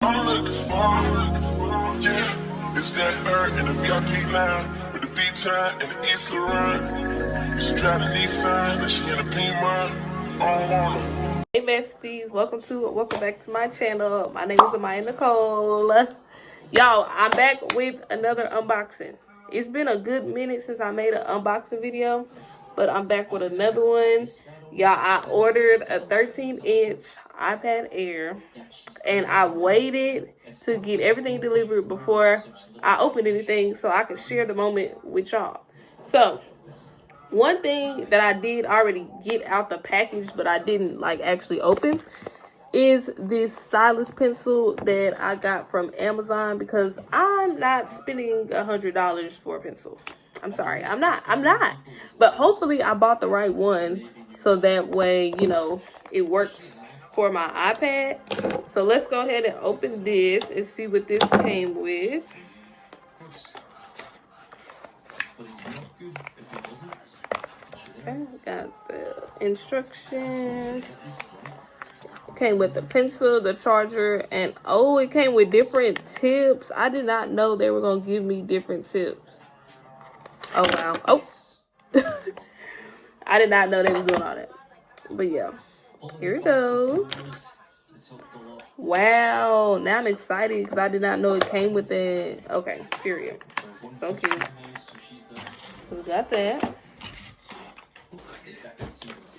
I'm looking for, yeah, it's that bird in the VIP line with the V-time and the INSTA run. She drive a Nissan and she in a pink one. I don't want her. Hey besties, welcome back to my channel. My name is Amayanicole. Y'all, I'm back with another unboxing. It's been a good minute since I made an unboxing video, but I'm back with another one. Y'all, I ordered a 13-inch iPad Air, and I waited to get everything delivered before I opened anything so I could share the moment with y'all. So, one thing that I did already get out the package, but I didn't actually open, is this stylus pencil that I got from Amazon, because I'm not spending $100 for a pencil. I'm sorry, I'm not. But hopefully I bought the right one, so that way, you know, it works for my iPad. So let's go ahead and open this and see what this came with. Okay, got the instructions. It came with the pencil, the charger, and oh, it came with different tips. I did not know they were gonna give me different tips. Oh wow. Oh. I did not know they was doing all that. But yeah, here it goes. Wow, now I'm excited because I did not know it came with it. Okay, period. So cute. So we got that.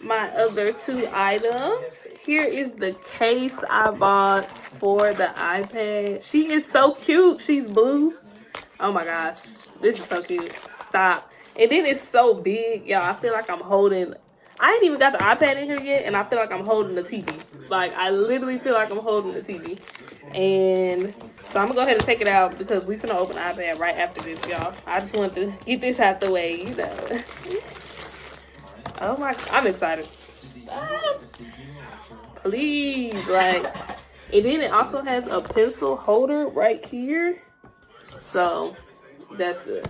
My other two items. Here is the case I bought for the iPad. She is so cute. She's blue. Oh my gosh. This is so cute. Stop. And then it's so big. Y'all, I feel like I'm holding... I ain't even got the iPad in here yet, and I feel like I'm holding the TV. Like, I literally feel like I'm holding the TV. And so I'm going to go ahead and take it out because we're going to open the iPad right after this, y'all. I just wanted to get this out the way, you know. Oh my... I'm excited. Please, like... And then it also has a pencil holder right here. So, that's good.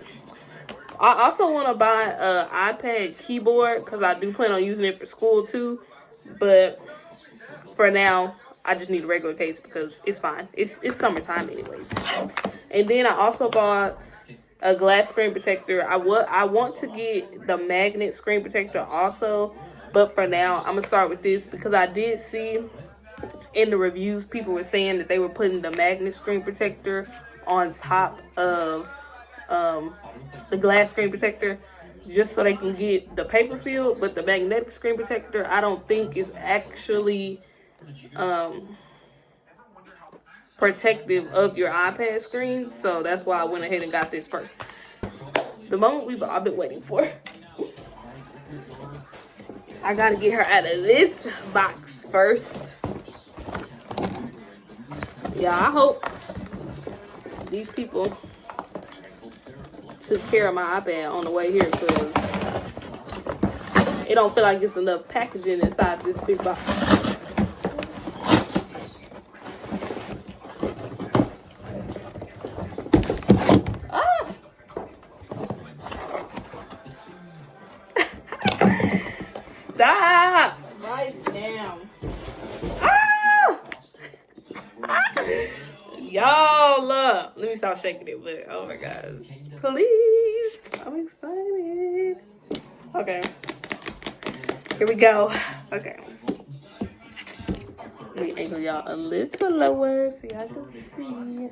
I also want to buy an iPad keyboard because I do plan on using it for school too. But for now, I just need a regular case because it's fine. It's summertime anyways. And then I also bought a glass screen protector. I want to get the magnet screen protector also. But for now, I'm going to start with this because I did see in the reviews people were saying that they were putting the magnet screen protector on top of the glass screen protector just so they can get the paper filled, but the magnetic screen protector I don't think is actually protective of your iPad screen, so that's why I went ahead and got this first. The moment we've all been waiting for. I gotta get her out of this box first. Yeah, I hope these people took care of my iPad on the way here because it don't feel like it's enough packaging inside this big box. Ah! Stop! Right down. Ah! Y'all, let me stop shaking it, but oh my gosh. Please, I'm excited. Okay, here we go. Okay, let me angle y'all a little lower so y'all can see.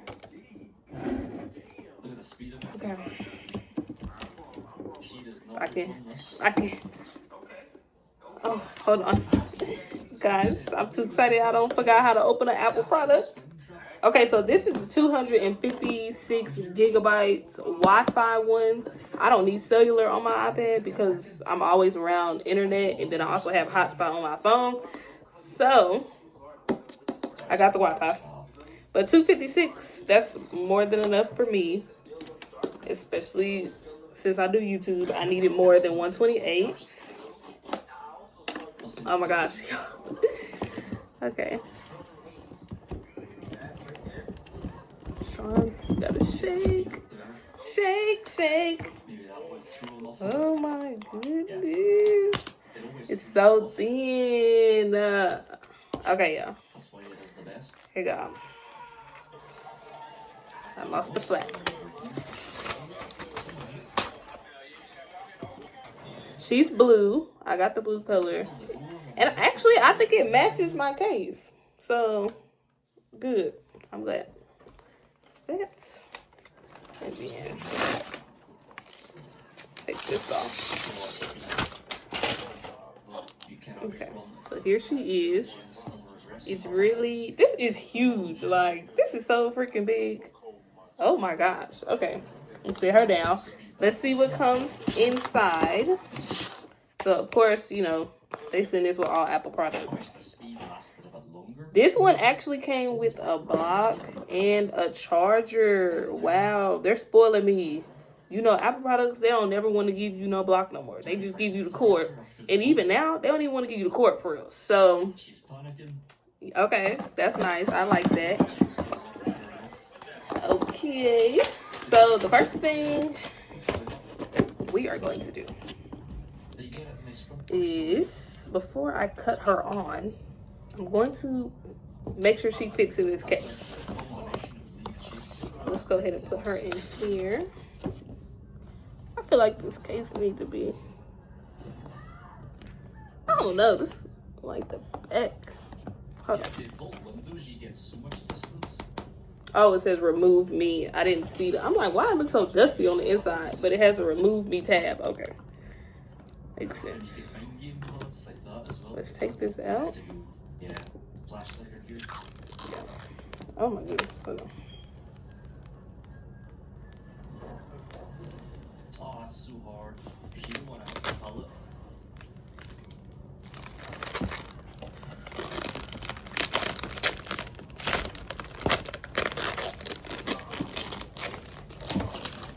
Okay, I can. Oh, hold on, guys. I'm too excited. I don't forgot how to open an Apple product. Okay, so this is the 256 gigabytes Wi-Fi one. I don't need cellular on my iPad because I'm always around internet, and then I also have hotspot on my phone. So, I got the Wi-Fi. But 256, that's more than enough for me. Especially since I do YouTube, I needed more than 128. Oh my gosh. Okay. You gotta shake. Oh my goodness. It's so thin. Okay, y'all. Here you go. I lost the flap. She's blue. I got the blue color. And actually, I think it matches my case. So, good. I'm glad. That's and then take this off. Okay, so here she is. It's really, this is huge. Like, this is so freaking big. Oh my gosh. Okay, let's sit her down. Let's see what comes inside. So, of course, you know, they send this with all Apple products. This one actually came with a block and a charger. Wow, they're spoiling me. You know, Apple products, they don't never want to give you no block no more. They just give you the cord. And even now, they don't even want to give you the cord for real. So, okay, that's nice. I like that. Okay, so the first thing we are going to do is, before I cut her on, I'm going to make sure she fits in this case. Let's go ahead and put her in here. I feel like this case needs to be, I don't know, this like the back. Hold on. Oh, it says remove me. I didn't see that. I'm like, why it looks so dusty on the inside? But it has a remove me tab. Okay. Makes sense. Let's take this out. Yeah. Oh my goodness. Hold on. Oh, that's so hard. Because you don't want to have to pull it.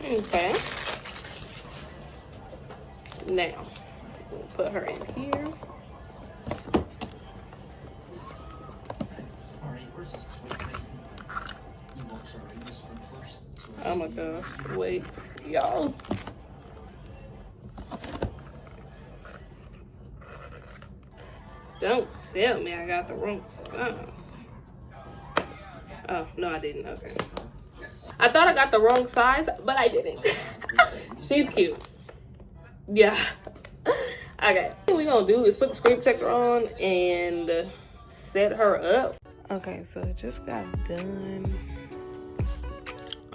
Okay. Now, we'll put her in here. Oh my gosh, wait, y'all. Don't tell me I got the wrong size. Oh, no, I didn't. Okay. I thought I got the wrong size, but I didn't. She's cute. Yeah. Okay. What we're gonna do is put the screen protector on and set her up. Okay, so it just got done.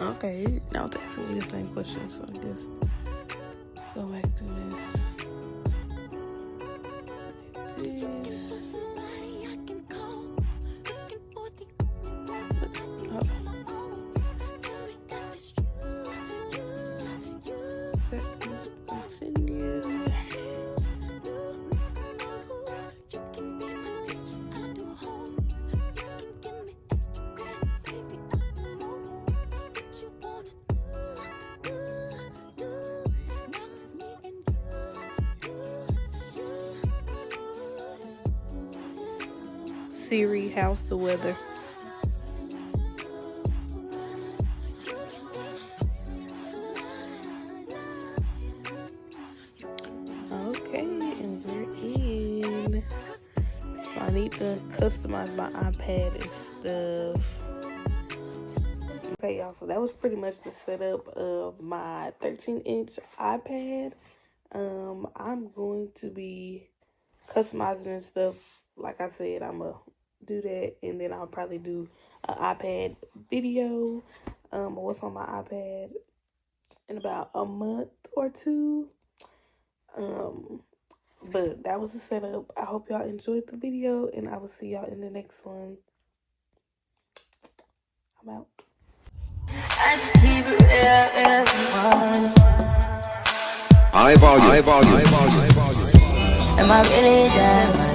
Okay, now it's asking me the same question, so I guess go back to this. Like this. Hold on. Settings, continue. Siri, how's the weather? Okay, and we're in. So I need to customize my iPad and stuff. Okay, y'all, so that was pretty much the setup of my 13-inch iPad. I'm going to be customizing and stuff. Like I said, I'm going to do that, and then I'll probably do an iPad video what's on my iPad in about a month or two. But that was the setup. I hope y'all enjoyed the video, and I will see y'all in the next one. I'm out. High volume. High volume. High volume. Am I really that?